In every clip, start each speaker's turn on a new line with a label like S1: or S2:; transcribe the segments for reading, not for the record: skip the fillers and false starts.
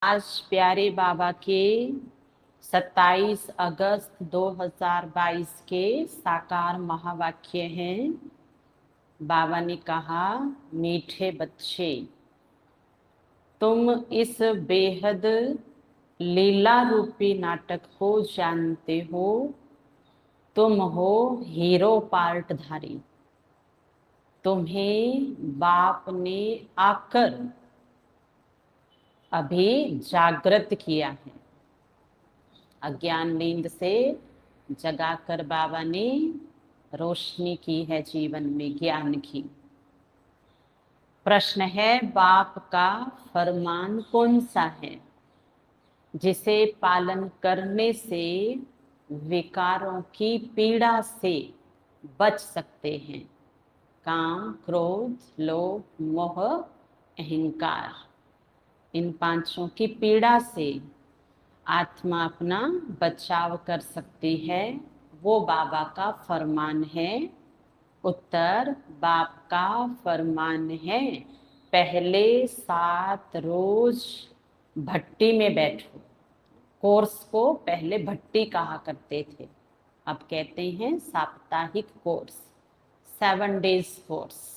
S1: आज प्यारे बाबा के 27 अगस्त 2022 के साकार महावाक्य हैं। बाबा ने कहा, मीठे बच्चे, तुम इस बेहद लीला रूपी नाटक को जानते हो। तुम हो हीरो पार्टधारी। तुम्हें बाप ने आकर अभी जागृत किया है। अज्ञान नींद से जगाकर बाबा ने रोशनी की है जीवन में, ज्ञान की। प्रश्न है, बाप का फरमान कौन सा है जिसे पालन करने से विकारों की पीड़ा से बच सकते हैं? काम, क्रोध, लोभ, मोह, अहंकार, इन पांचों की पीड़ा से आत्मा अपना बचाव कर सकती है। वो बाबा का फरमान है। उत्तर, बाप का फरमान है, पहले 7 रोज भट्टी में बैठो। कोर्स को पहले भट्टी कहा करते थे, अब कहते हैं साप्ताहिक कोर्स, 7 डेज कोर्स।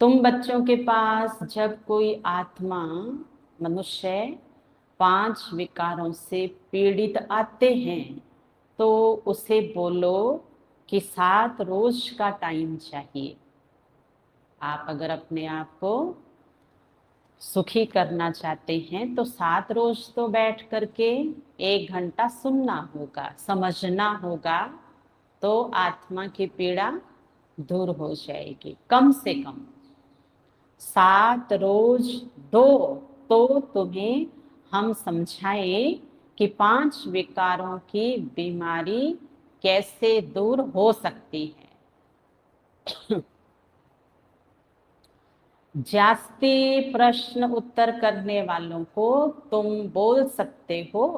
S1: तुम बच्चों के पास जब कोई आत्मा, मनुष्य 5 विकारों से पीड़ित आते हैं तो उसे बोलो कि 7 रोज का टाइम चाहिए। आप अगर अपने आप को सुखी करना चाहते हैं तो 7 रोज तो बैठ करके 1 घंटा सुनना होगा, समझना होगा, तो आत्मा की पीड़ा दूर हो जाएगी। कम से कम 7 रोज दो तो तुम्हें हम समझाएं कि 5 विकारों की बीमारी कैसे दूर हो सकती है। जास्ती प्रश्न उत्तर करने वालों को तुम बोल सकते हो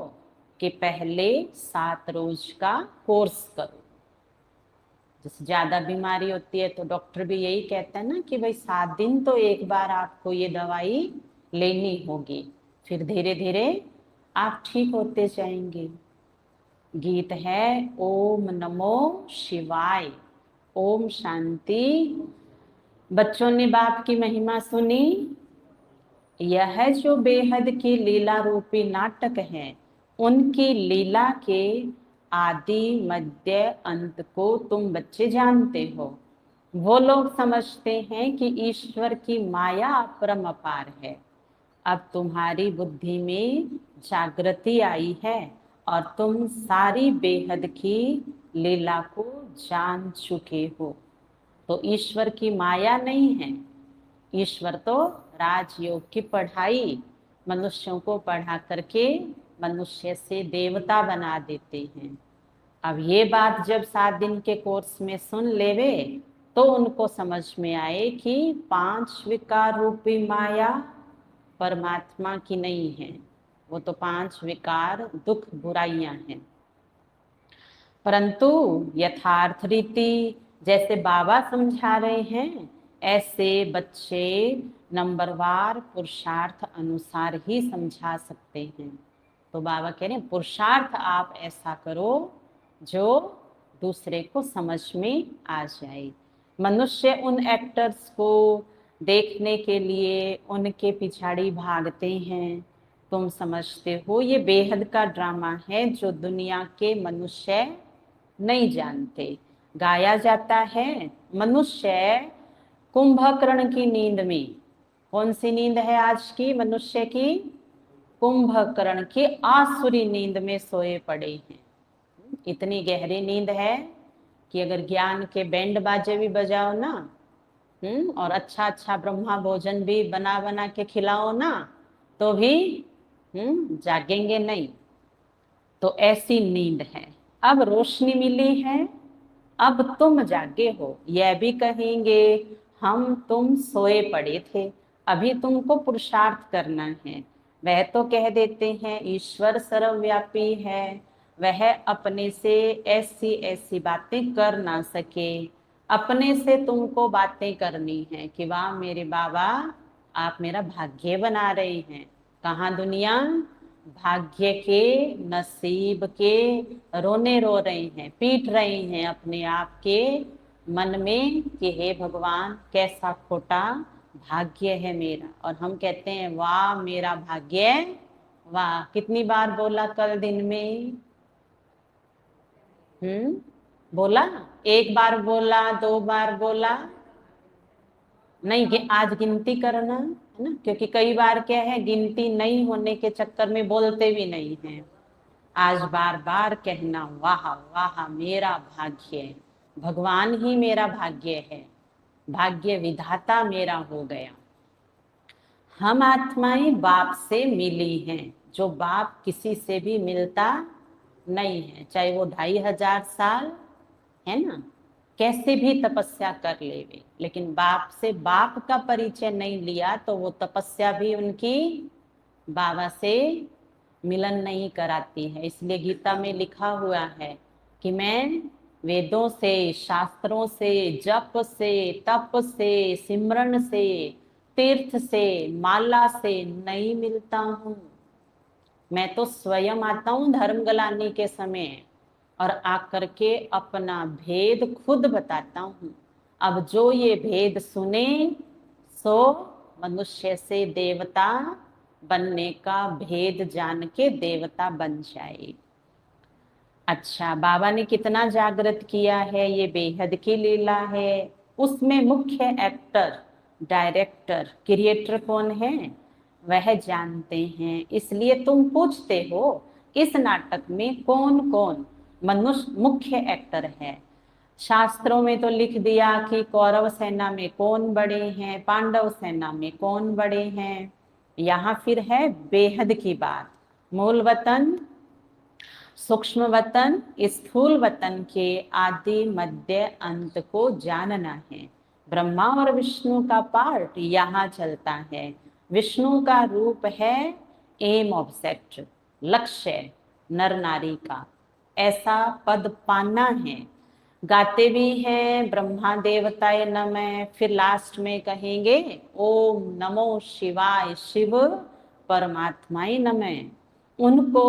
S1: कि पहले 7 रोज का कोर्स करो। जैसे ज्यादा बीमारी होती है तो डॉक्टर भी यही कहता है ना कि भाई 7 दिन तो एक बार आपको ये दवाई लेनी होगी, फिर धीरे धीरे आप ठीक होते जाएंगे। गीत है ओम नमो शिवाय, ओम शांति। बच्चों ने बाप की महिमा सुनी। यह जो बेहद की लीला रूपी नाटक है, उनकी लीला के आदि मध्य अंत को तुम बच्चे जानते हो। वो लोग समझते हैं कि ईश्वर की माया अपरम अपार है। अब तुम्हारी बुद्धि में जागृति आई है और तुम सारी बेहद की लीला को जान चुके हो। तो ईश्वर की माया नहीं है, ईश्वर तो राजयोग की पढ़ाई मनुष्यों को पढ़ा करके मनुष्य से देवता बना देते हैं। अब ये बात जब 7 दिन के कोर्स में सुन लेवे तो उनको समझ में आए कि 5 विकार रूपी माया परमात्मा की नहीं है, वो तो 5 विकार दुख बुराइयां हैं। परंतु यथार्थ रीति जैसे बाबा समझा रहे हैं, ऐसे बच्चे नंबरवार पुरुषार्थ अनुसार ही समझा सकते हैं। तो बाबा कह रहे हैं पुरुषार्थ आप ऐसा करो जो दूसरे को समझ में आ जाए। मनुष्य उन एक्टर्स को देखने के लिए उनके पिछाड़ी भागते हैं। तुम समझते हो ये बेहद का ड्रामा है जो दुनिया के मनुष्य नहीं जानते। गाया जाता है, मनुष्य कुंभकर्ण की नींद में। कौन सी नींद है आज की मनुष्य की? कुंभकर्ण की आसुरी नींद में सोए पड़े हैं। इतनी गहरी नींद है कि अगर ज्ञान के बैंड बाजे भी बजाओ ना, और अच्छा अच्छा ब्रह्मा भोजन भी बना बना के खिलाओ ना, तो भी जागेंगे नहीं। तो ऐसी नींद है। अब रोशनी मिली है, अब तुम जागे हो। यह भी कहेंगे हम तुम सोए पड़े थे, अभी तुमको पुरुषार्थ करना है। वह तो कह देते हैं ईश्वर सर्वव्यापी है, वह अपने से ऐसी ऐसी बातें कर ना सके। अपने से तुमको बातें करनी है कि वाह मेरे बाबा, आप मेरा भाग्य बना रहे हैं। कहाँ दुनिया? भाग्य के, नसीब के रोने रो रहे हैं, पीट रहे हैं अपने आप के मन में कि हे भगवान कैसा खोटा भाग्य है मेरा। और हम कहते हैं वाह मेरा भाग्य वाह। कितनी बार बोला कल दिन में? बोला? एक बार बोला, 2 बार बोला? नहीं, आज गिनती करना है ना, क्योंकि कई बार क्या है गिनती नहीं होने के चक्कर में बोलते भी नहीं हैं। आज बार बार कहना वाह वाह मेरा भाग्य, भगवान ही मेरा भाग्य है, भाग्य विधाता मेरा हो गया। हम आत्माएं बाप से मिली हैं, जो बाप किसी से भी मिलता नहीं है, चाहे वो 2500 है ना, कैसे भी तपस्या कर लेवे, लेकिन बाप से बाप का परिचय नहीं लिया तो वो तपस्या भी उनकी बाबा से मिलन नहीं कराती है। इसलिए गीता में लिखा हुआ है कि मैं वेदों से, शास्त्रों से, जप से, तप से, सिमरन से, तीर्थ से, माला से नहीं मिलता हूँ। मैं तो स्वयं आता हूँ धर्म गलाने के समय और आकर के अपना भेद खुद बताता हूँ। अब जो ये भेद सुने सो मनुष्य से देवता बनने का भेद जान के देवता बन जाए। अच्छा, बाबा ने कितना जागृत किया है, ये बेहद की लीला है। उसमें मुख्य एक्टर, डायरेक्टर, क्रिएटर कौन है वह जानते हैं। इसलिए तुम पूछते हो इस नाटक में कौन कौन मनुष्य मुख्य एक्टर है। शास्त्रों में तो लिख दिया कि कौरव सेना में कौन बड़े हैं, पांडव सेना में कौन बड़े हैं। यहाँ फिर है बेहद की बात। मूल वतन, सूक्ष्म वतन, स्थूल वतन के आदि मध्य अंत को जानना है। ब्रह्मा और विष्णु का पार्ट यहाँ चलता है। विष्णु का रूप है एम ऑब्जेक्ट, लक्ष्य नर नारी का, ऐसा पद पाना है। गाते भी हैं ब्रह्मा देवताय नमः, फिर लास्ट में कहेंगे ओम नमो शिवाय, शिव परमात्माय नमः। उनको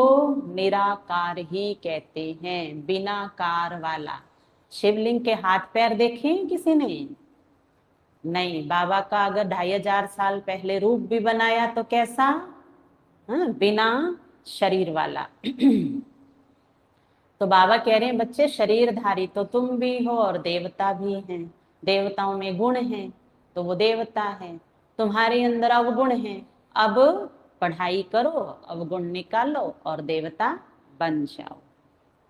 S1: निराकार ही कहते हैं, बिना कार वाला। शिवलिंग के हाथ पैर देखे किसी ने? नहीं। बाबा का अगर 2500 पहले रूप भी बनाया तो कैसा? बिना शरीर वाला। तो बाबा कह रहे हैं बच्चे शरीरधारी तो तुम भी हो और देवता भी हैं। देवताओं में गुण हैं तो वो देवता है, तुम्हारे अंदर अवगुण है। अब पढ़ाई करो, अवगुण निकालो और देवता बन जाओ।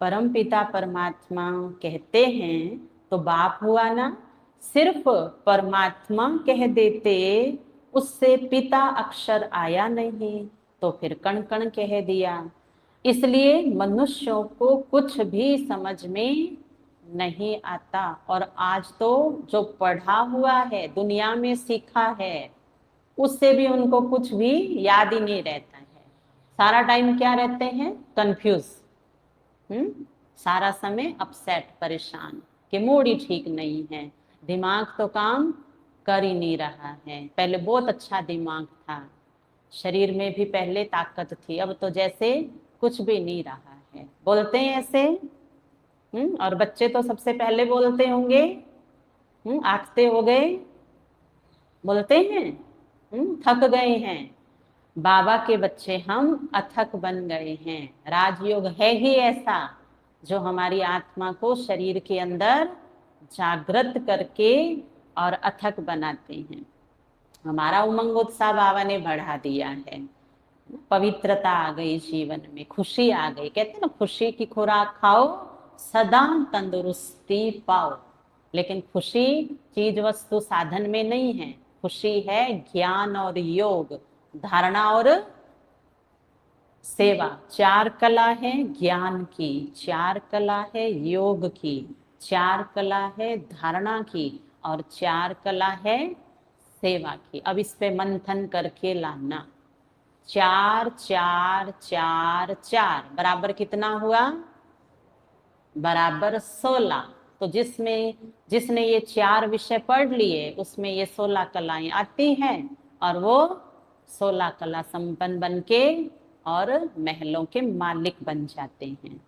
S1: परम पिता परमात्मा कहते हैं तो बाप हुआ ना। सिर्फ परमात्मा कह देते, उससे पिता अक्षर आया नहीं तो फिर कण कण कह दिया। इसलिए मनुष्यों को कुछ भी समझ में नहीं आता। और आज तो जो पढ़ा हुआ है, दुनिया में सीखा है, उससे भी उनको कुछ भी याद ही नहीं रहता है। सारा टाइम क्या रहते हैं? कंफ्यूज। सारा समय अपसेट, परेशान, कि मूड ही ठीक नहीं है, दिमाग तो काम कर ही नहीं रहा है। पहले बहुत अच्छा दिमाग था, शरीर में भी पहले ताकत थी, अब तो जैसे कुछ भी नहीं रहा है। बोलते हैं ऐसे। और बच्चे तो सबसे पहले बोलते होंगे, आखते हो गए, बोलते हैं थक गए हैं। बाबा के बच्चे हम अथक बन गए हैं। राजयोग है ही ऐसा जो हमारी आत्मा को शरीर के अंदर जागृत करके और अथक बनाते हैं। हमारा उमंग उत्साह बाबा ने बढ़ा दिया है। पवित्रता आ गई जीवन में, खुशी आ गई। कहते हैं ना, खुशी की खुराक खाओ सदा तंदुरुस्ती पाओ। लेकिन खुशी चीज वस्तु साधन में नहीं है, खुशी है ज्ञान और योग, धारणा और सेवा। 4 कला है ज्ञान की, 4 कला है योग की, 4 कला है धारणा की और 4 कला है सेवा की। अब इस पे मंथन करके लाना। 4 4 4 4 बराबर कितना हुआ? बराबर 16। तो जिसने ये 4 विषय पढ़ लिए उसमें ये 16 कलाएं आती हैं और वो 16 कला संपन्न बन के और महलों के मालिक बन जाते हैं।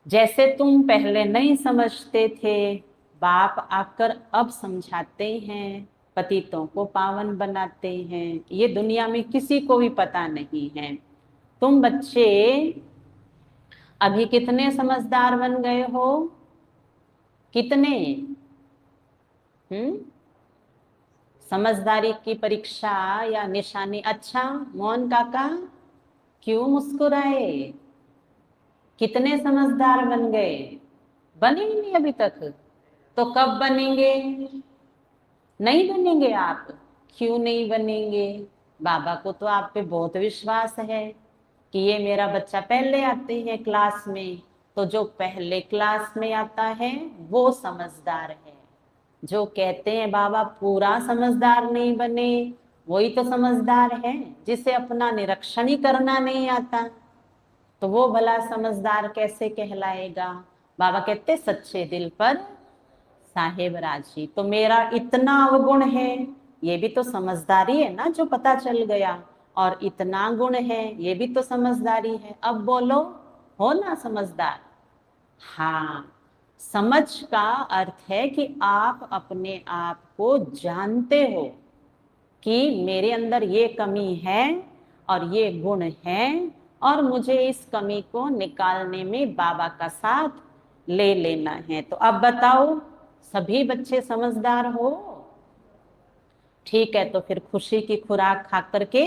S1: जैसे तुम पहले नहीं समझते थे, बाप आकर अब समझाते हैं, पतितों को पावन बनाते हैं। ये दुनिया में किसी को भी पता नहीं है। तुम बच्चे अभी कितने समझदार बन गए हो? कितने? समझदारी की परीक्षा या निशानी। अच्छा मोहन काका, क्यों मुस्कुराए? कितने समझदार बन गए? बने ही नहीं अभी तक, तो कब बनेंगे? नहीं बनेंगे आप? क्यों नहीं बनेंगे? बाबा को तो आप पे बहुत विश्वास है कि ये मेरा बच्चा पहले आते हैं क्लास में, तो जो पहले क्लास में आता है वो समझदार है। जो कहते हैं बाबा पूरा समझदार नहीं बने, वही तो समझदार है। जिसे अपना निरीक्षण ही करना नहीं आता, तो वो भला समझदार कैसे कहलाएगा? बाबा कहते सच्चे दिल पर साहेब राजी। तो मेरा इतना अवगुण है, ये भी तो समझदारी है ना, जो पता चल गया। और इतना गुण है, ये भी तो समझदारी है। अब बोलो, हो ना समझदार? हाँ, समझ का अर्थ है कि आप अपने आप को जानते हो कि मेरे अंदर ये कमी है और ये गुण है, और मुझे इस कमी को निकालने में बाबा का साथ ले लेना है। तो अब बताओ, सभी बच्चे समझदार हो? ठीक है, तो फिर खुशी की खुराक खा करके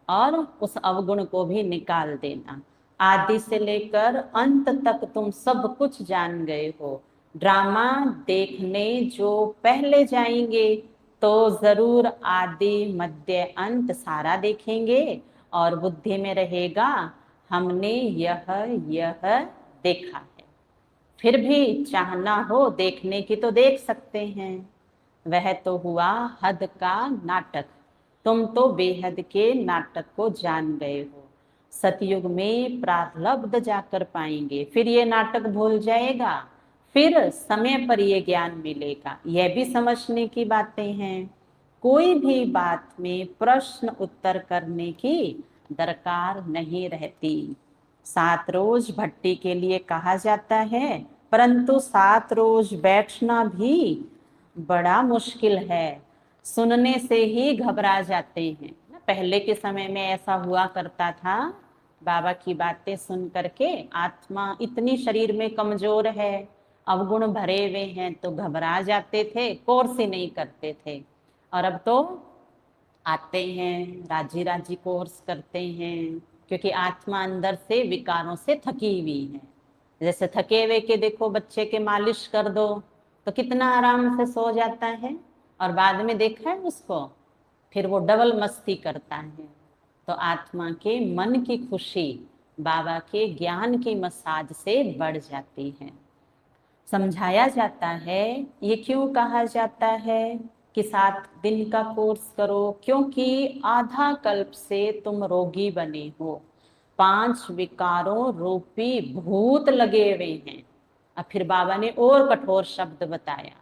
S1: और उस अवगुण को भी निकाल देना। आदि से लेकर अंत तक तुम सब कुछ जान गए हो। ड्रामा देखने जो पहले जाएंगे तो जरूर आदि मध्य अंत सारा देखेंगे, और बुद्धि में रहेगा हमने यह देखा है। फिर भी चाहना हो देखने की तो देख सकते हैं। वह तो हुआ हद का नाटक, तुम तो बेहद के नाटक को जान गए हो। सतयुग में प्रारब्ध जाकर पाएंगे, फिर ये नाटक भूल जाएगा, फिर समय पर ये ज्ञान मिलेगा। यह भी समझने की बातें हैं। कोई भी बात में प्रश्न उत्तर करने की दरकार नहीं रहती। 7 रोज भट्टी के लिए कहा जाता है, परंतु 7 रोज बैठना भी बड़ा मुश्किल है। सुनने से ही घबरा जाते हैं। पहले के समय में ऐसा हुआ करता था, बाबा की बातें सुन करके आत्मा इतनी शरीर में कमजोर है, अवगुण भरे हुए हैं, तो घबरा जाते थे, कोर्स ही नहीं करते थे। और अब तो आते हैं, राजी राजी कोर्स करते हैं, क्योंकि आत्मा अंदर से विकारों से थकी हुई है। जैसे थके हुए के देखो बच्चे के मालिश कर दो तो कितना आराम से सो जाता है, और बाद में देखा है उसको, फिर वो डबल मस्ती करता है। तो आत्मा के मन की खुशी बाबा के ज्ञान की मसाज से बढ़ जाती है। समझाया जाता है, ये क्यों कहा जाता है कि 7 दिन का कोर्स करो, क्योंकि आधा कल्प से तुम रोगी बने हो। 5 विकारों रूपी भूत लगे हुए हैं। अब फिर बाबा ने और कठोर शब्द बताया।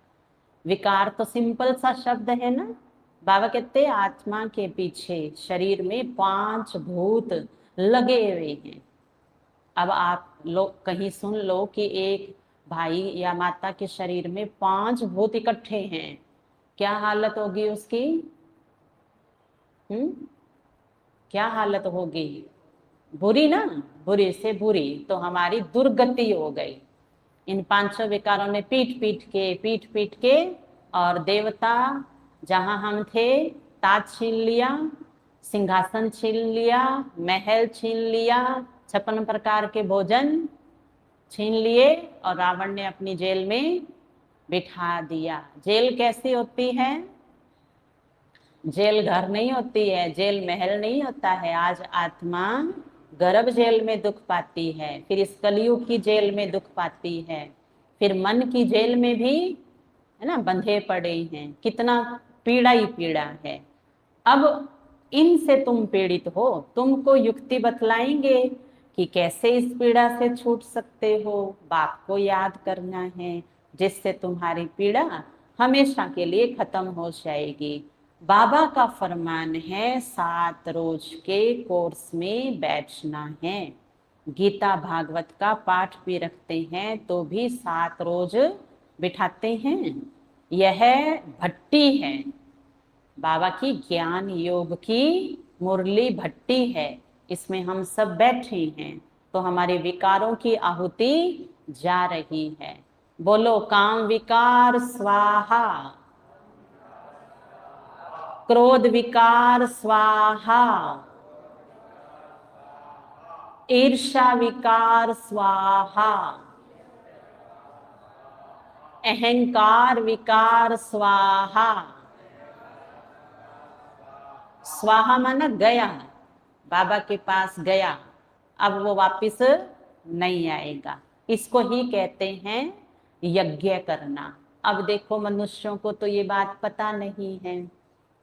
S1: विकार तो सिंपल सा शब्द है ना। बाबा कहते आत्मा के पीछे शरीर में 5 भूत लगे हुए हैं। अब आप लोग कहीं सुन लो कि एक भाई या माता के शरीर में 5 भूत इकट्ठे हैं, क्या हालत होगी उसकी? क्या हालत होगी? बुरी ना, बुरी से बुरी। तो हमारी दुर्गति हो गई। इन 5 विकारों ने पीट पीट के और देवता जहां हम थे ताज छीन लिया, सिंहासन छीन लिया, महल छीन लिया, 56 प्रकार के भोजन छीन लिए, और रावण ने अपनी जेल में बिठा दिया। जेल कैसी होती है? जेल घर नहीं होती है, जेल महल नहीं होता है। आज आत्मा गर्भ जेल में दुख पाती है, फिर इस कलयुग की जेल में दुख पाती है, फिर मन की जेल में भी है ना बंधे पड़े हैं। कितना पीड़ा ही पीड़ा है। अब इनसे तुम पीड़ित हो, तुमको युक्ति बतलाएंगे कि कैसे इस पीड़ा से छूट सकते हो। बाप को याद करना है, जिससे तुम्हारी पीड़ा हमेशा के लिए खत्म हो जाएगी। बाबा का फरमान है 7 रोज के कोर्स में बैठना है। गीता भागवत का पाठ भी रखते हैं तो भी 7 रोज बिठाते हैं। यह भट्टी है, बाबा की ज्ञान योग की मुरली भट्टी है। इसमें हम सब बैठे हैं तो हमारे विकारों की आहुति जा रही है। बोलो काम विकार स्वाहा, क्रोध विकार स्वाहा, ईर्षा विकार स्वाहा, अहंकार विकार स्वाहा। स्वाहा माना गया, बाबा के पास गया, अब वो वापिस नहीं आएगा। इसको ही कहते हैं यज्ञ करना। अब देखो मनुष्यों को तो ये बात पता नहीं है,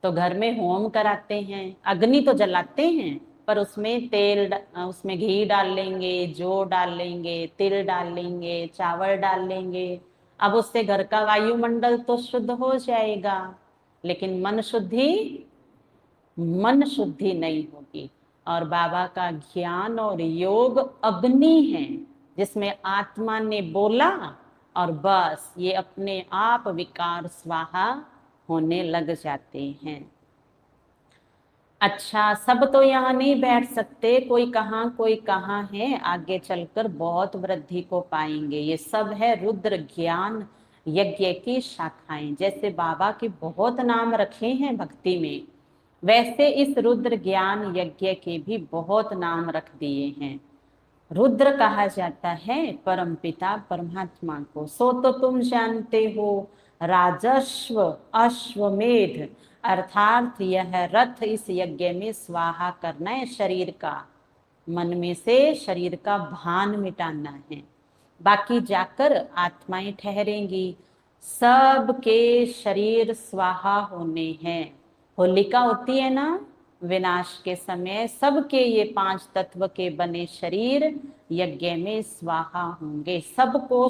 S1: तो घर में होम कराते हैं, अग्नि तो जलाते हैं, पर उसमें तेल, उसमें घी डाल लेंगे, जौ डाल लेंगे, तिल डाल लेंगे, चावल डाल लेंगे। अब उससे घर का वायुमंडल तो शुद्ध हो जाएगा, लेकिन मन शुद्धि नहीं होगी। और बाबा का ज्ञान और योग अग्नि है, जिसमें आत्मा ने बोला और बस ये अपने आप विकार स्वाहा होने लग जाते हैं। अच्छा, सब तो यहाँ नहीं बैठ सकते, कोई कहाँ है, आगे चलकर बहुत वृद्धि को पाएंगे। ये सब है रुद्र ज्ञान यज्ञ की शाखाएं। जैसे बाबा के बहुत नाम रखे हैं भक्ति में, वैसे इस रुद्र ज्ञान यज्ञ के भी बहुत नाम रख दिए हैं। रुद्र कहा जाता है परमपिता परमात्मा को। सो तो तुम जानते हो, राजस्व अश्वमेध अर्थात यह रथ इस यज्ञ में स्वाहा करना है शरीर का, मन में से शरीर का भान मिटाना है। बाकी जाकर आत्माएं ठहरेंगी, सबके शरीर स्वाहा होने हैं। होलिका होती है ना, विनाश के समय सबके ये 5 तत्व के बने शरीर यज्ञ में स्वाहा होंगे। सबको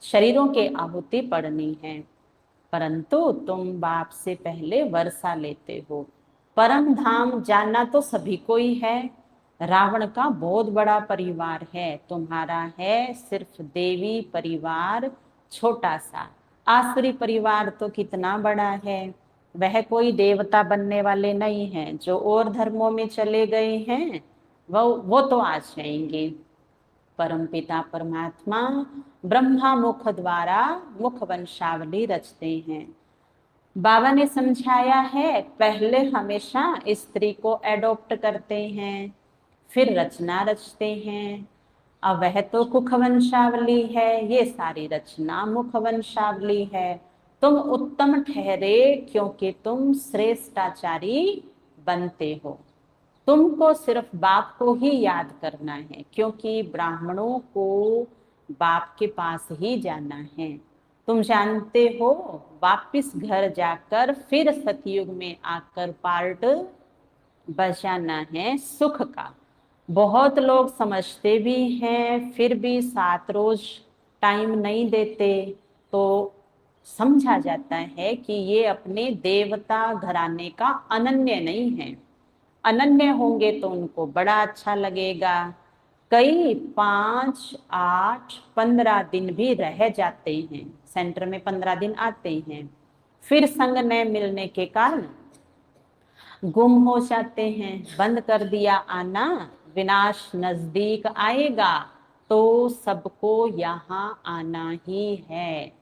S1: शरीरों के आहुति पड़नी है। परंतु तुम बाप से पहले वर्षा लेते हो। परम धाम जाना तो सभी को ही है। रावण का बहुत बड़ा परिवार है, तुम्हारा है सिर्फ देवी परिवार छोटा सा। आसुरी परिवार तो कितना बड़ा है, वह कोई देवता बनने वाले नहीं हैं। जो और धर्मों में चले गए हैं वो तो आ जाएंगे। परमपिता परमात्मा ब्रह्मा मुख द्वारा मुख वंशावली रचते हैं। बाबा ने समझाया है, पहले हमेशा स्त्री को एडॉप्ट करते हैं, फिर रचना रचते हैं। अब वह तो मुख वंशावली है, ये सारी रचना मुख वंशावली है। तुम उत्तम ठहरे क्योंकि तुम श्रेष्ठाचारी बनते हो। तुमको सिर्फ बाप को ही याद करना है, क्योंकि ब्राह्मणों को बाप के पास ही जाना है। तुम जानते हो, वापिस घर जाकर फिर सतयुग में आकर पार्ट बजाना है सुख का। बहुत लोग समझते भी हैं, फिर भी 7 रोज टाइम नहीं देते, तो समझा जाता है कि ये अपने देवता घराने का अनन्य नहीं है। अनन्य होंगे तो उनको बड़ा अच्छा लगेगा। कई 5, 8, 15 दिन भी रह जाते हैं, सेंटर में 15 दिन आते हैं, फिर संग न मिलने के कारण गुम हो जाते हैं। बंद कर दिया आना, विनाश नजदीक आएगा, तो सबको यहाँ आना ही है।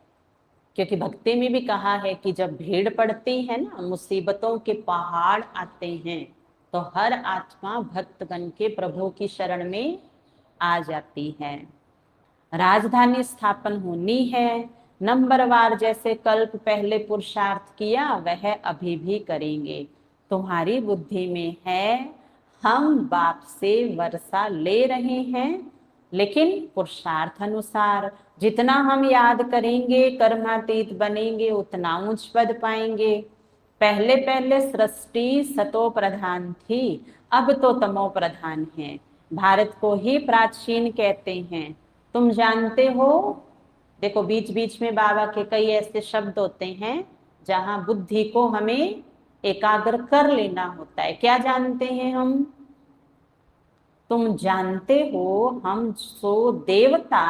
S1: क्योंकि भक्ति में भी कहा है कि जब भीड़ पड़ती है ना, मुसीबतों के पहाड़ आते हैं, तो हर आत्मा भक्तगण के प्रभु की शरण में आ जाती है। राजधानी स्थापन होनी है, नंबरवार जैसे कल्प पहले पुरुषार्थ किया वह अभी भी करेंगे। तुम्हारी बुद्धि में है, हम बाप से वर्षा ले रहे हैं, लेकिन पुरुषार्थ अनुसार जितना हम याद करेंगे, कर्मातीत बनेंगे, उतना उच्च पद पाएंगे। पहले पहले सृष्टि सतो प्रधान थी, अब तो तमो प्रधान है। भारत को ही प्राचीन कहते हैं। तुम जानते हो, देखो बीच बीच में बाबा के कई ऐसे शब्द होते हैं जहां बुद्धि को हमें एकाग्र कर लेना होता है। क्या जानते हैं हम? तुम जानते हो हम सो देवता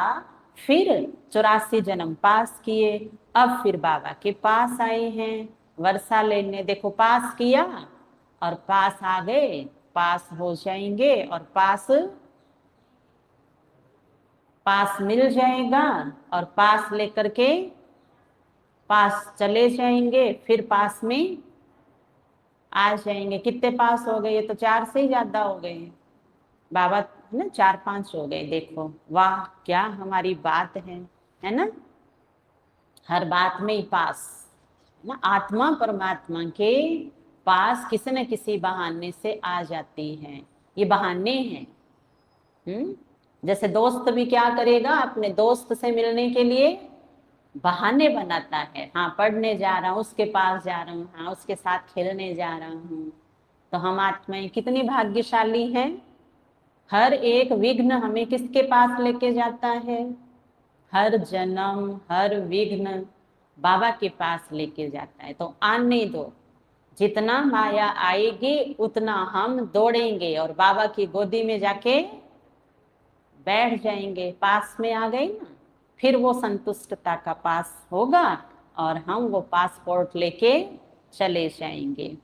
S1: फिर 84 जन्म पास किए, अब फिर बाबा के पास आए हैं वर्षा लेने। देखो पास किया और पास आ गए, पास हो जाएंगे और पास पास मिल जाएगा और पास लेकर के पास चले जाएंगे, फिर पास में आ जाएंगे। कितने पास हो गए? ये तो 4 से ही ज्यादा हो गए बाबा ना, 4-5 हो गए। देखो वाह क्या हमारी बात है ना। हर बात में ही पास ना, आत्मा परमात्मा के पास किसी न किसी बहाने से आ जाती है। ये बहाने हैं। जैसे दोस्त भी क्या करेगा, अपने दोस्त से मिलने के लिए बहाने बनाता है। हाँ पढ़ने जा रहा हूँ, उसके पास जा रहा हूँ, हाँ उसके साथ खेलने जा रहा हूँ। तो हम आत्माएं कितनी भाग्यशाली हैं। हर एक विघ्न हमें किसके पास लेके जाता है? हर जन्म हर विघ्न बाबा के पास लेके जाता है। तो आने दो, जितना माया आएगी उतना हम दौड़ेंगे और बाबा की गोदी में जाके बैठ जाएंगे। पास में आ गए ना, फिर वो संतुष्टता का पास होगा और हम वो पासपोर्ट लेके चले जाएंगे।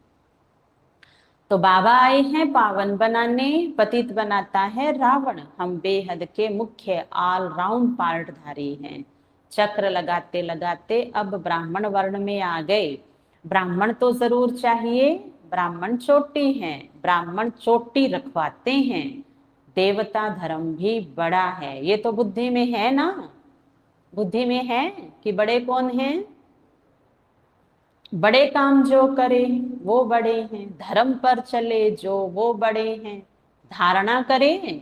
S1: तो बाबा आए हैं पावन बनाने, पतित बनाता है रावण। हम बेहद के मुख्य ऑलराउंड पार्टधारी हैं। चक्र लगाते लगाते अब ब्राह्मण वर्ण में आ गए। ब्राह्मण तो जरूर चाहिए, ब्राह्मण चोटी हैं, ब्राह्मण चोटी रखवाते हैं। देवता धर्म भी बड़ा है। ये तो बुद्धि में है ना, बुद्धि में है कि बड़े कौन हैं? बड़े काम जो करे वो बड़े हैं, धर्म पर चले जो वो बड़े हैं, धारणा करे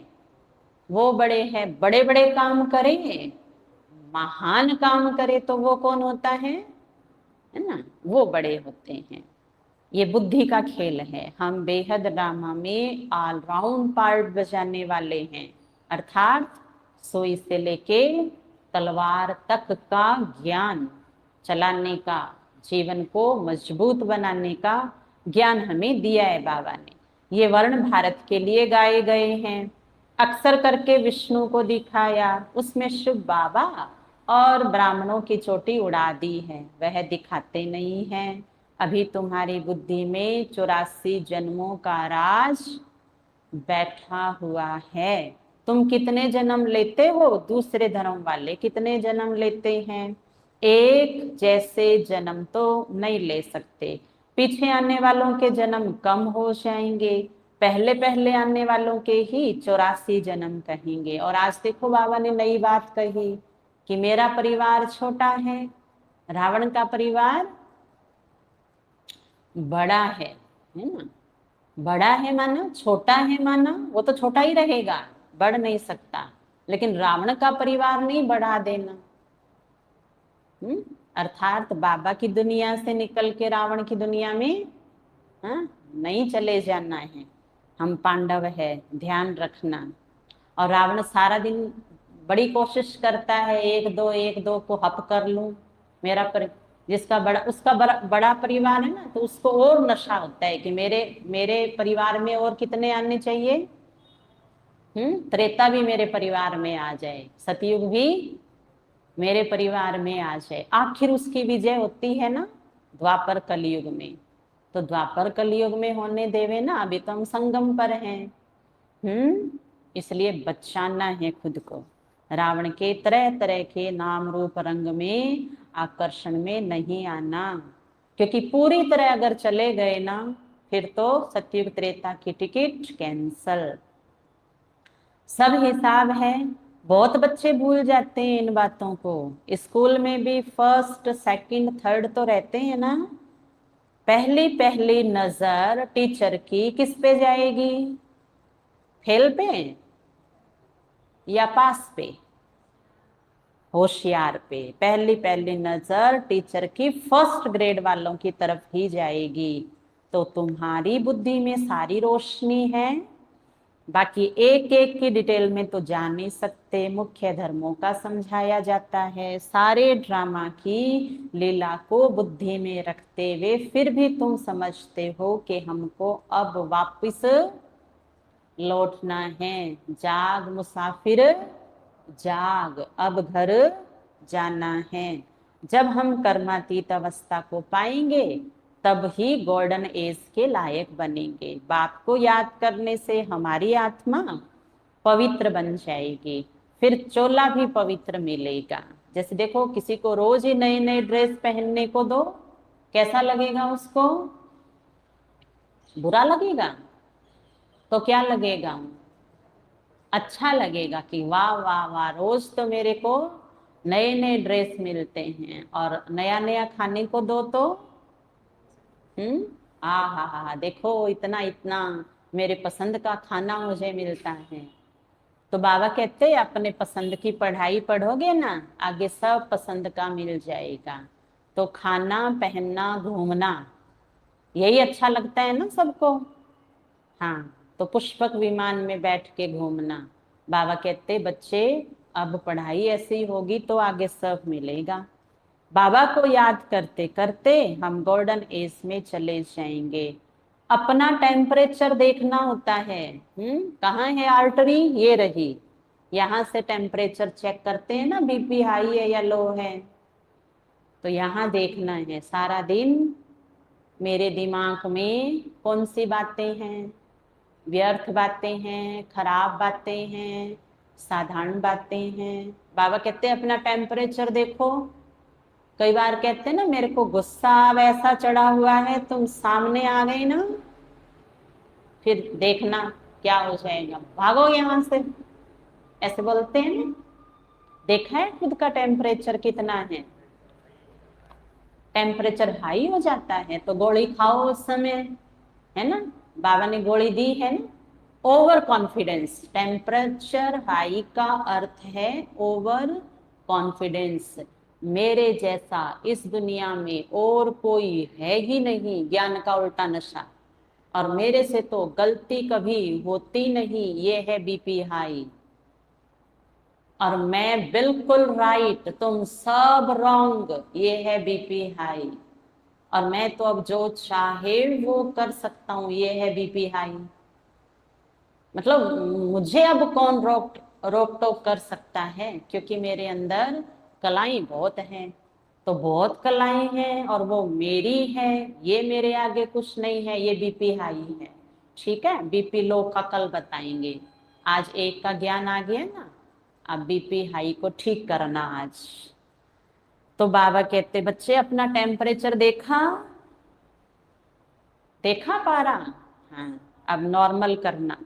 S1: वो बड़े हैं, बड़े बड़े काम करे, महान काम करे तो वो कौन होता है ना, वो बड़े होते हैं। ये बुद्धि का खेल है। हम बेहद ड्रामा में ऑलराउंड पार्ट बजाने वाले हैं, अर्थात सुई से लेके तलवार तक का ज्ञान चलाने का, जीवन को मजबूत बनाने का ज्ञान हमें दिया है बाबा ने। ये वर्ण भारत के लिए गाए गए हैं। अक्सर करके विष्णु को दिखाया, उसमें शुभ बाबा और ब्राह्मणों की चोटी उड़ा दी है, वह दिखाते नहीं हैं। अभी तुम्हारी बुद्धि में 84 जन्मों का राज बैठा हुआ है। तुम कितने जन्म लेते हो? दूसरे धर्म वाले कितने जन्म लेते हैं? एक जैसे जन्म तो नहीं ले सकते। पीछे आने वालों के जन्म कम हो जाएंगे, पहले पहले आने वालों के ही 84 जन्म कहेंगे। और आज देखो बाबा ने नई बात कही कि मेरा परिवार छोटा है, रावण का परिवार बड़ा है ना। बड़ा है माना, छोटा है माना, वो तो छोटा ही रहेगा, बढ़ नहीं सकता। लेकिन रावण का परिवार नहीं बढ़ा देना। अर्थात बाबा की दुनिया से निकल के रावण की दुनिया में नहीं चले जाना है। हम पांडव है, ध्यान रखना। और रावण सारा दिन बड़ी कोशिश करता है, एक दो को हप कर लूं। मेरा जिसका बड़ा, उसका बड़ा परिवार है ना, तो उसको और नशा होता है कि मेरे परिवार में और कितने आने चाहिए। त्रेता भी मेरे परिवार में आ जाए, सतयुग भी मेरे परिवार में आ जाए। आखिर उसकी विजय होती है ना द्वापर कलयुग में। तो द्वापर कलयुग में होने देवे ना, अभी तो हम संगम पर हैं। इसलिए बचाना है खुद को, रावण के तरह तरह के नाम रूप रंग में आकर्षण में नहीं आना। क्योंकि पूरी तरह अगर चले गए ना, फिर तो सतयुग त्रेता की टिकट कैंसल। सब हिसाब है। बहुत बच्चे भूल जाते हैं इन बातों को। स्कूल में भी फर्स्ट सेकंड थर्ड तो रहते हैं ना। पहली पहली नजर टीचर की किस पे जाएगी? फेल पे या पास पे? होशियार पे। पहली पहली नजर टीचर की फर्स्ट ग्रेड वालों की तरफ ही जाएगी। तो तुम्हारी बुद्धि में सारी रोशनी है, बाकी एक एक की डिटेल में तो जान नहीं सकते, मुख्य धर्मों का समझाया जाता है। सारे ड्रामा की लीला को बुद्धि में रखते हुए फिर भी तुम समझते हो कि हमको अब वापस लौटना है। जाग मुसाफिर जाग, अब घर जाना है। जब हम कर्मातीत अवस्था को पाएंगे तब ही गोल्डन एज के लायक बनेंगे। बाप को याद करने से हमारी आत्मा पवित्र बन जाएगी, फिर चोला भी पवित्र मिलेगा। जैसे देखो, किसी को रोज ही नई नई ड्रेस पहनने को दो, कैसा लगेगा उसको? बुरा लगेगा? तो क्या लगेगा? अच्छा लगेगा कि वाह वाह वाह, रोज तो मेरे को नए नए ड्रेस मिलते हैं, और नया नया खाने को दो तो आ हा, देखो इतना इतना मेरे पसंद का खाना मुझे मिलता है। तो बाबा कहते हैं अपने पसंद की पढ़ाई पढ़ोगे ना, आगे सब पसंद का मिल जाएगा। तो खाना पहनना घूमना यही अच्छा लगता है ना सबको। हाँ, तो पुष्पक विमान में बैठ के घूमना। बाबा कहते बच्चे, अब पढ़ाई ऐसी होगी तो आगे सब मिलेगा। बाबा को याद करते करते हम गोल्डन एज में चले जाएंगे। अपना टेम्परेचर देखना होता है। कहाँ है आर्टरी? ये रही। यहाँ से टेम्परेचर चेक करते हैं ना, बीपी हाई है या लो है। तो यहाँ देखना है सारा दिन मेरे दिमाग में कौन सी बातें हैं, व्यर्थ बातें हैं, खराब बातें हैं, साधारण बातें हैं। बाबा कहते हैं अपना टेम्परेचर देखो। कई बार कहते हैं ना, मेरे को गुस्सा वैसा चढ़ा हुआ है, तुम सामने आ गई ना, फिर देखना क्या हो जाएगा, भागो यहाँ से, ऐसे बोलते हैं ना। देखा है खुद का टेम्परेचर कितना है? टेम्परेचर हाई हो जाता है तो गोली खाओ उस समय, है ना। बाबा ने गोली दी है ना। ओवर कॉन्फिडेंस, टेम्परेचर हाई का अर्थ है ओवर कॉन्फिडेंस। मेरे जैसा इस दुनिया में और कोई है ही नहीं, ज्ञान का उल्टा नशा। और मेरे से तो गलती कभी होती नहीं, ये है बीपी हाई। और मैं बिल्कुल राइट, तुम सब रॉन्ग, ये है बीपी हाई। और मैं तो अब जो चाहे वो कर सकता हूं, ये है बीपी हाई। मतलब मुझे अब कौन रोक रोक टोक कर सकता है, क्योंकि मेरे अंदर कलाएं बहुत हैं। तो बहुत कलाएं हैं और वो मेरी है, ये मेरे आगे कुछ नहीं है, ये बीपी हाई है। ठीक है, बीपी लो का कल बताएंगे। आज एक का ज्ञान आ गया ना, अब बीपी हाई को ठीक करना आज। तो बाबा कहते बच्चे अपना टेम्परेचर देखा, देखा पारा। हाँ, अब नॉर्मल करना।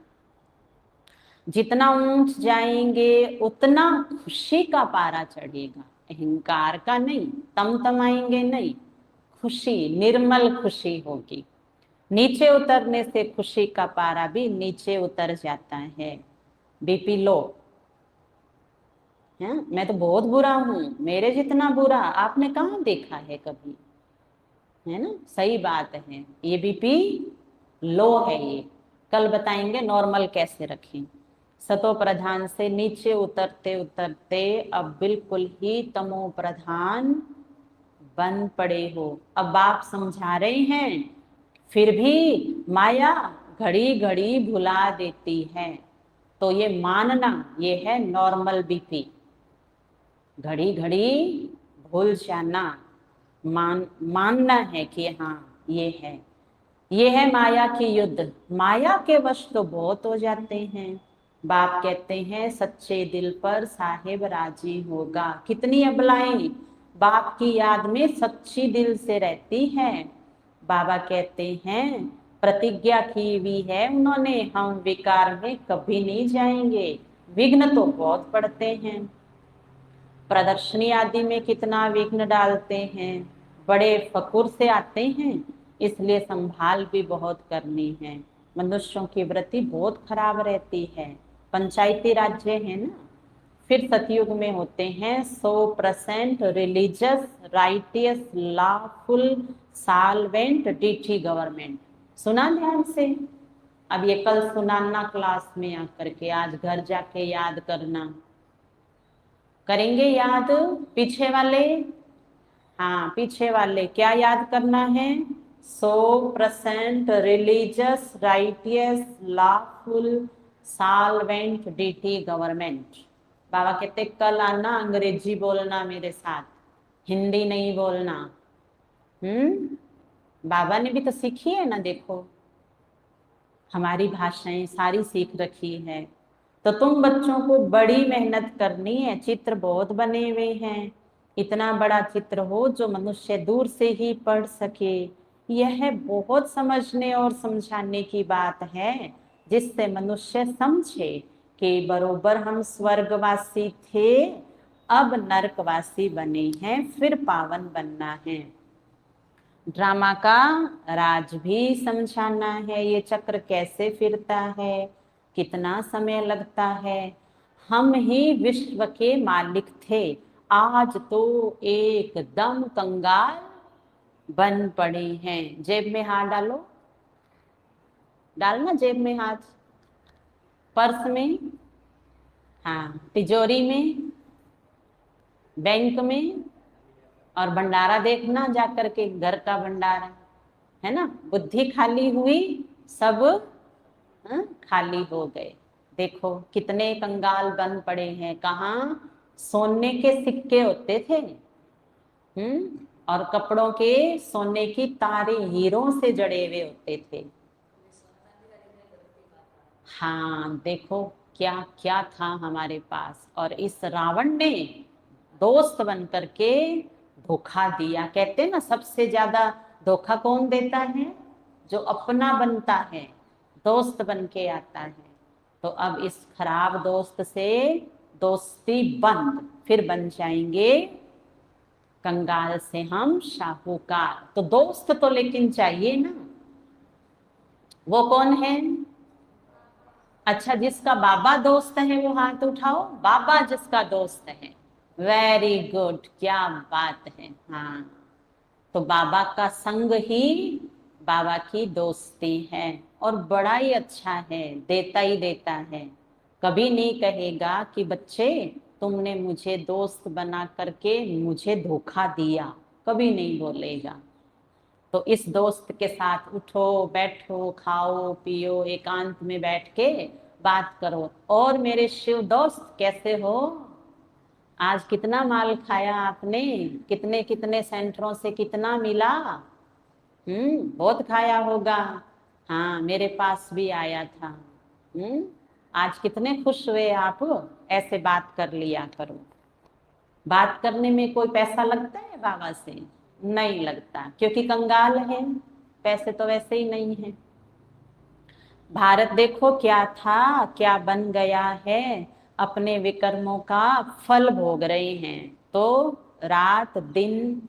S1: जितना ऊंच जाएंगे उतना खुशी का पारा चढ़ेगा, अहंकार का नहीं, तमतमाएंगे नहीं, खुशी, निर्मल खुशी होगी। नीचे उतरने से खुशी का पारा भी नीचे उतर जाता है। बीपी लो है, मैं तो बहुत बुरा हूं, मेरे जितना बुरा आपने कहाँ देखा है कभी, है ना। सही बात है, ये बीपी लो है। ये कल बताएंगे नॉर्मल कैसे रखें। सतो प्रधान से नीचे उतरते उतरते अब बिल्कुल ही तमो प्रधान बन पड़े हो। अब बाप समझा रहे हैं, फिर भी माया घड़ी घड़ी भुला देती है। तो ये मानना, ये है नॉर्मल बीपी। घड़ी घड़ी भूल जाना, मानना है कि हाँ ये है माया की युद्ध। माया के वश तो बहुत हो जाते हैं। बाप कहते हैं सच्चे दिल पर साहिब राजी होगा। कितनी अबलाएं बाप की याद में सच्ची दिल से रहती हैं। बाबा कहते हैं प्रतिज्ञा की हुई है उन्होंने, हम विकार में कभी नहीं जाएंगे। विघ्न तो बहुत पड़ते हैं, प्रदर्शनी आदि में कितना विघ्न डालते हैं, बड़े फकुर से आते हैं, इसलिए संभाल भी बहुत करनी है। मनुष्यों की वृत्ति बहुत खराब रहती है, पंचायती राज्य है ना। फिर सतयुग में होते हैं 100% religious righteous lawful solvent deity government. सुना ध्यान से, अब ये कल सुनाना क्लास में आकर के, आज घर जाके याद करना। करेंगे याद पीछे वाले? हाँ, पीछे वाले क्या याद करना है? 100% religious, righteous, lawful, solvent, DT, government. बाबा कहते कल आना, अंग्रेजी बोलना मेरे साथ, हिंदी नहीं बोलना। बाबा ने भी तो सीखी है ना, देखो हमारी भाषाएं सारी सीख रखी है। तो तुम बच्चों को बड़ी मेहनत करनी है। चित्र बहुत बने हुए हैं, इतना बड़ा चित्र हो जो मनुष्य दूर से ही पढ़ सके, यह बहुत समझने और समझाने की बात है, जिससे मनुष्य समझे कि बरोबर हम स्वर्गवासी थे, अब नरकवासी बने हैं, फिर पावन बनना है। ड्रामा का राज भी समझाना है, ये चक्र कैसे फिरता है, कितना समय लगता है। हम ही विश्व के मालिक थे, आज तो एकदम कंगाल बन पड़े हैं। जेब में हाथ डालो, डालना जेब में हाथ, पर्स में, हाँ तिजोरी में, बैंक में, और भंडारा देखना जाकर के, घर का भंडारा है ना। बुद्धि खाली हुई, सब खाली हो गए। देखो कितने कंगाल बन पड़े हैं। कहाँ सोने के सिक्के होते थे, और कपड़ों के सोने की तारे हीरों से जड़े हुए होते थे। हाँ देखो क्या क्या था हमारे पास, और इस रावण ने दोस्त बन करके धोखा दिया। कहते हैं ना सबसे ज्यादा धोखा कौन देता है? जो अपना बनता है, दोस्त बन के आता है। तो अब इस खराब दोस्त से दोस्ती बंद, फिर बन जाएंगे कंगाल से हम शाहूकार। तो दोस्त तो लेकिन चाहिए ना। वो कौन है? अच्छा, जिसका बाबा दोस्त है वो हाथ उठाओ। बाबा जिसका दोस्त है, वेरी गुड, क्या बात है। हाँ, तो बाबा का संग ही बाबा की दोस्ती है, और बड़ा ही अच्छा है, देता ही देता है। कभी नहीं कहेगा कि बच्चे तुमने मुझे दोस्त बना करके मुझे धोखा दिया, कभी नहीं बोलेगा। तो इस दोस्त के साथ उठो बैठो, खाओ पियो, एकांत में बैठ के बात करो। और मेरे शिव दोस्त कैसे हो? आज कितना माल खाया आपने? कितने कितने सेंटरों से कितना मिला? बहुत खाया होगा। हाँ, मेरे पास भी आया था। आज कितने खुश हुए आप? ऐसे बात कर लिया करो। बात करने में कोई पैसा लगता है बाबा से? नहीं लगता, क्योंकि कंगाल है, पैसे तो वैसे ही नहीं है। भारत देखो क्या था, क्या बन गया है, अपने विकर्मों का फल भोग रहे हैं। तो रात दिन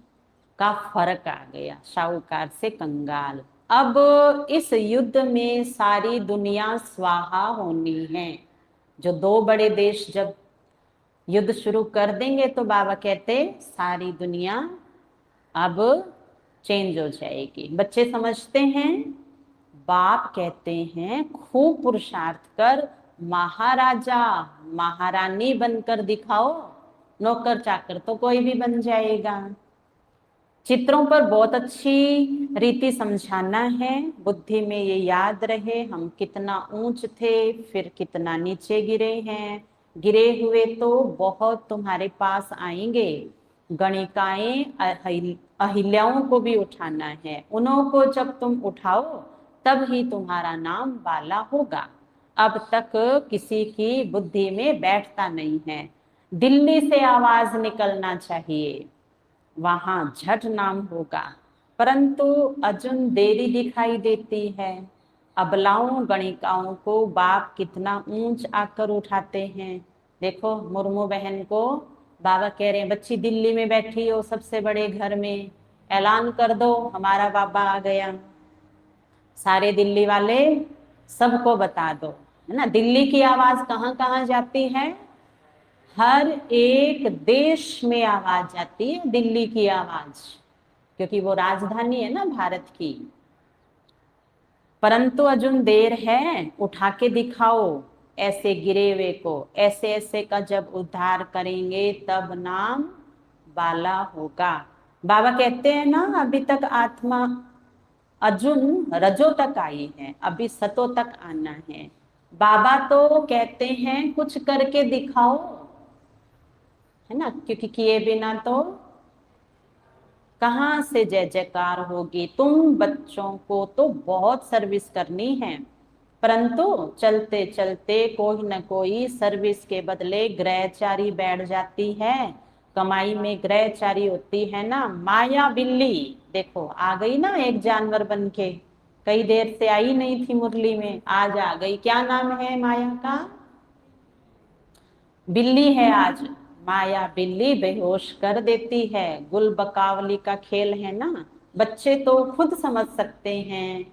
S1: का फर्क आ गया, साहूकार से कंगाल। अब इस युद्ध में सारी दुनिया स्वाहा होनी है। जो दो बड़े देश जब युद्ध शुरू कर देंगे तो बाबा कहते सारी दुनिया अब चेंज हो जाएगी। बच्चे समझते हैं, बाप कहते हैं खूब पुरुषार्थ कर महाराजा महारानी बनकर दिखाओ, नौकर चाकर तो कोई भी बन जाएगा। चित्रों पर बहुत अच्छी रीति समझाना है, बुद्धि में ये याद रहे हम कितना ऊंच थे, फिर कितना नीचे गिरे हैं। गिरे हुए तो बहुत तुम्हारे पास आएंगे। गणिकाएं अहिल्याओं को भी उठाना है, उन्हों को जब तुम उठाओ तब ही तुम्हारा नाम वाला होगा। अब तक किसी की बुद्धि में बैठता नहीं है। दिल्ली से आवाज निकलना चाहिए, वहां झट नाम होगा, परंतु अर्जुन देरी दिखाई देती है। अबलाओं गणिकाओं को बाप कितना ऊंच आकर उठाते हैं। देखो मुर्मू बहन को बाबा कह रहे हैं, बच्ची दिल्ली में बैठी हो सबसे बड़े घर में, ऐलान कर दो हमारा बाबा आ गया। सारे दिल्ली वाले सबको बता दो, है ना। दिल्ली की आवाज कहाँ कहाँ जाती है? हर एक देश में आवाज जाती है दिल्ली की आवाज, क्योंकि वो राजधानी है ना भारत की। परंतु अर्जुन देर है, उठा के दिखाओ ऐसे गिरे हुए को, ऐसे ऐसे का जब उद्धार करेंगे तब नाम बाला होगा। बाबा कहते हैं ना, अभी तक आत्मा अर्जुन रजो तक आई है, अभी सतो तक आना है। बाबा तो कहते हैं कुछ करके दिखाओ, है ना, क्योंकि किए बिना तो कहाँ से जय जयकार होगी। तुम बच्चों को तो बहुत सर्विस करनी है, परंतु चलते चलते कोई न कोई सर्विस के बदले ग्रहचारी बैठ जाती है। कमाई में ग्रहचारी होती है ना, माया बिल्ली देखो आ गई ना, एक जानवर बन के, कई देर से आई नहीं थी मुरली में, आज आ गई। क्या नाम है माया का? बिल्ली है आज। माया बिल्ली बेहोश कर देती है। गुल बकावली का खेल है ना, बच्चे तो खुद समझ सकते हैं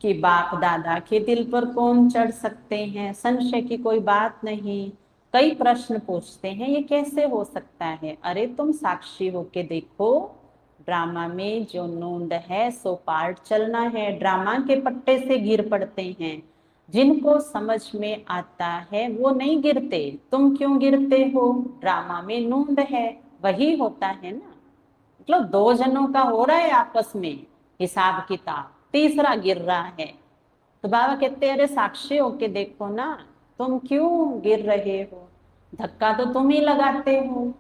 S1: कि बाप दादा के दिल पर कौन चढ़ सकते हैं, संशय की कोई बात नहीं। कई प्रश्न पूछते हैं, ये कैसे हो सकता है? अरे तुम साक्षी होके देखो, ड्रामा में जो नूंद है सो पार्ट चलना है, ड्रामा के पट्टे से गिर पड़ते हैं। जिनको समझ में आता है वो नहीं गिरते। तुम क्यों गिरते हो? ड्रामा में नूंद है, वही होता है ना। मतलब दो जनों का हो रहा है आपस में हिसाब किताब, तीसरा गिर रहा है। तो बाबा कहते हैं अरे साक्षी होके देखो ना, तुम क्यों गिर रहे हो? धक्का तो तुम ही लगाते हो।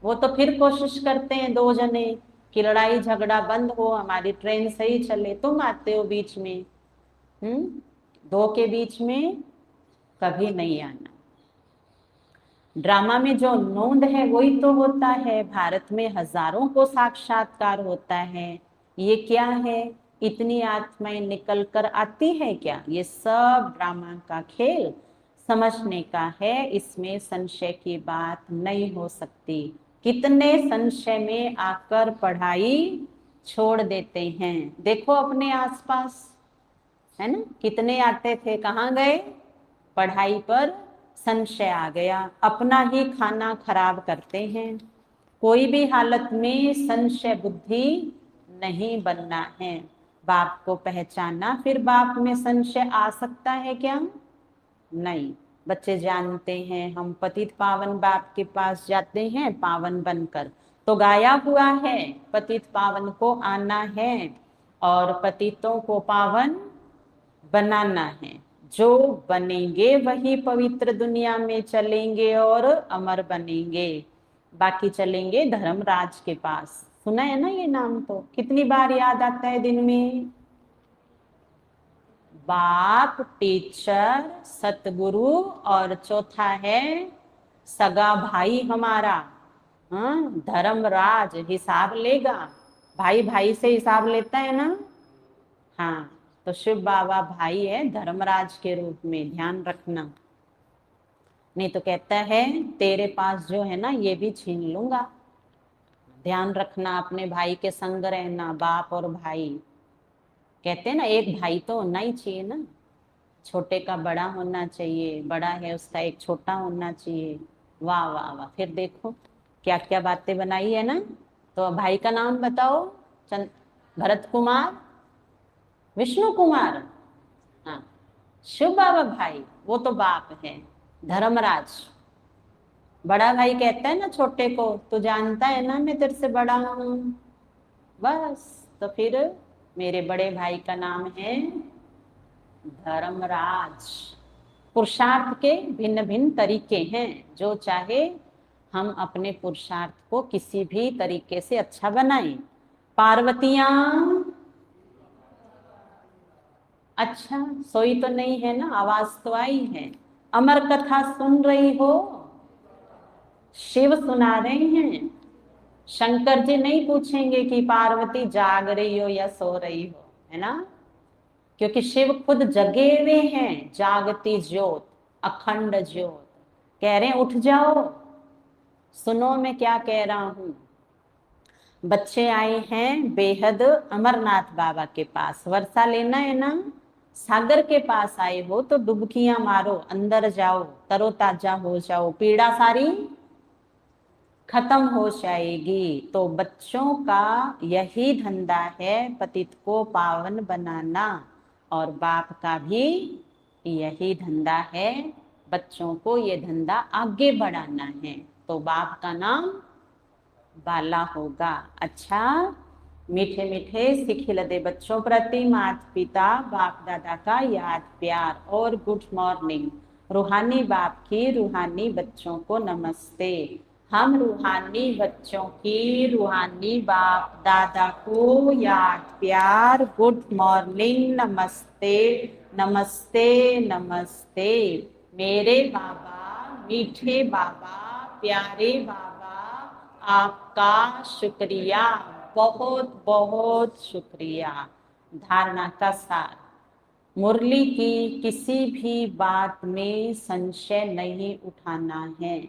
S1: वो तो फिर कोशिश करते हैं दो जने कि लड़ाई झगड़ा बंद हो, हमारी ट्रेन सही चले, तुम आते हो बीच में। दो के बीच में कभी नहीं आना। ड्रामा में जो नोंद है वही तो होता है। भारत में हजारों को साक्षात्कार होता है। ये क्या है? इतनी आत्माएं निकल कर आती है क्या? ये सब ड्रामा का खेल समझने का है, इसमें संशय की बात नहीं हो सकती। कितने संशय में आकर पढ़ाई छोड़ देते हैं, देखो अपने आसपास, है ना, कितने आते थे, कहाँ गए? पढ़ाई पर संशय आ गया, अपना ही खाना खराब करते हैं। कोई भी हालत में संशय बुद्धि नहीं बनना है। बाप को पहचाना, फिर बाप में संशय आ सकता है क्या? नहीं। बच्चे जानते हैं हम पतित पावन बाप के पास जाते हैं पावन बनकर, तो गाया हुआ है पतित पावन को आना है और पतितों को पावन बनाना है। जो बनेंगे वही पवित्र दुनिया में चलेंगे और अमर बनेंगे। बाकी चलेंगे धर्मराज के पास। सुना है ना ये नाम? तो कितनी बार याद आता है दिन में? बाप, टीचर, सतगुरु और चौथा है सगा भाई हमारा। हाँ, धर्मराज हिसाब लेगा। भाई भाई से हिसाब लेता है ना। हाँ, तो शिव बाबा भाई है धर्मराज के रूप में, ध्यान रखना। नहीं तो कहता है तेरे पास जो है ना ये भी छीन लूंगा। ध्यान रखना, अपने भाई के संग रहना, बाप और भाई। कहते हैं ना एक भाई तो होना ही चाहिए ना, छोटे का बड़ा होना चाहिए, बड़ा है उसका एक छोटा होना चाहिए। वाह वाह वाह, फिर देखो क्या क्या बातें बनाई है ना। तो भाई का नाम बताओ। भरत कुमार, विष्णु कुमार, हाँ, शिव बाबा भाई वो तो बाप है। धर्मराज बड़ा भाई कहता है ना छोटे को, तू जानता है ना मैं तेरे से बड़ा हूं। बस, तो फिर मेरे बड़े भाई का नाम है धर्मराज। पुरुषार्थ के भिन्न भिन्न तरीके हैं, जो चाहे हम अपने पुरुषार्थ को किसी भी तरीके से अच्छा बनाएं। पार्वतियां, अच्छा सोई तो नहीं है ना, आवाज तो आई है। अमर कथा सुन रही हो? शिव सुना रहे हैं। शंकर जी नहीं पूछेंगे कि पार्वती जाग रही हो या सो रही हो, है ना, क्योंकि शिव खुद जगे हुए हैं, जागती ज्योत, अखंड ज्योत। कह रहे हैं उठ जाओ, सुनो मैं क्या कह रहा हूं। बच्चे आए हैं बेहद अमरनाथ बाबा के पास, वर्षा लेना है ना। सागर के पास आए हो तो डुबकियां मारो, अंदर जाओ, तरोताजा हो जाओ, पीड़ा सारी खत्म हो जाएगी। तो बच्चों का यही धंधा है, पतित को पावन बनाना। और बाप का भी यही धंधा है, बच्चों को ये धंधा आगे बढ़ाना है। तो बाप का नाम बाला होगा। अच्छा, मीठे मीठे सिखिलदे बच्चों प्रति माता पिता बाप दादा का याद प्यार और गुड मॉर्निंग। रूहानी बाप की रूहानी बच्चों को नमस्ते। हम रूहानी बच्चों की रूहानी बाप दादा को याद प्यार गुड मॉर्निंग नमस्ते नमस्ते नमस्ते। मेरे बाबा मीठे बाबा प्यारे बाबा, आपका शुक्रिया, बहुत बहुत शुक्रिया। धारणा का सार, मुरली की किसी भी बात में संशय नहीं उठाना है।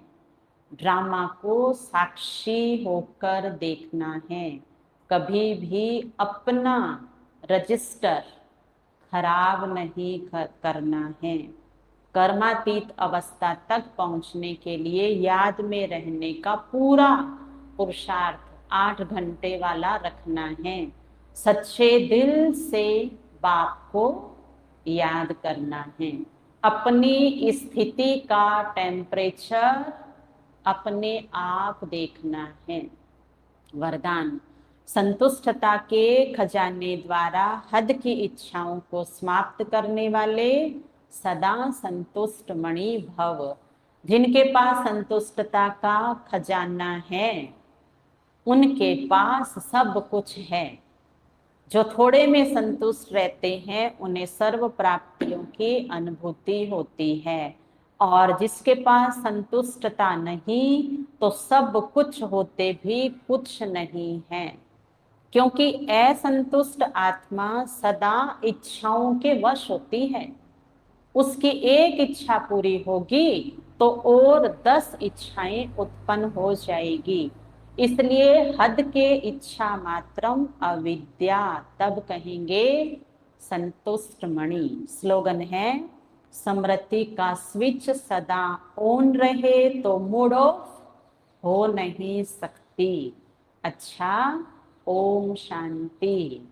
S1: ड्रामा को साक्षी होकर देखना है। कभी भी अपना रजिस्टर खराब नहीं करना है। कर्मातीत अवस्था तक पहुंचने के लिए याद में रहने का पूरा पुरुषार्थ 8 घंटे वाला रखना है। सच्चे दिल से बाप को याद करना है। अपनी स्थिति का टेम्परेचर अपने आप देखना है। वरदान, संतुष्टता के खजाने द्वारा हद की इच्छाओं को समाप्त करने वाले सदा संतुष्ट मणि भव। जिनके पास संतुष्टता का खजाना है उनके पास सब कुछ है। जो थोड़े में संतुष्ट रहते हैं उन्हें सर्व प्राप्तियों की अनुभूति होती है, और जिसके पास संतुष्टता नहीं तो सब कुछ होते भी कुछ नहीं है। क्योंकि असंतुष्ट आत्मा सदा इच्छाओं के वश होती है। उसकी एक इच्छा पूरी होगी तो और 10 इच्छाएं उत्पन्न हो जाएगी। इसलिए हद के इच्छा मात्रम अविद्या, तब कहेंगे संतुष्ट मणि। स्लोगन है, स्मृति का स्विच सदा ऑन रहे तो मूड ऑफ हो नहीं सकती। अच्छा, ओम शांति।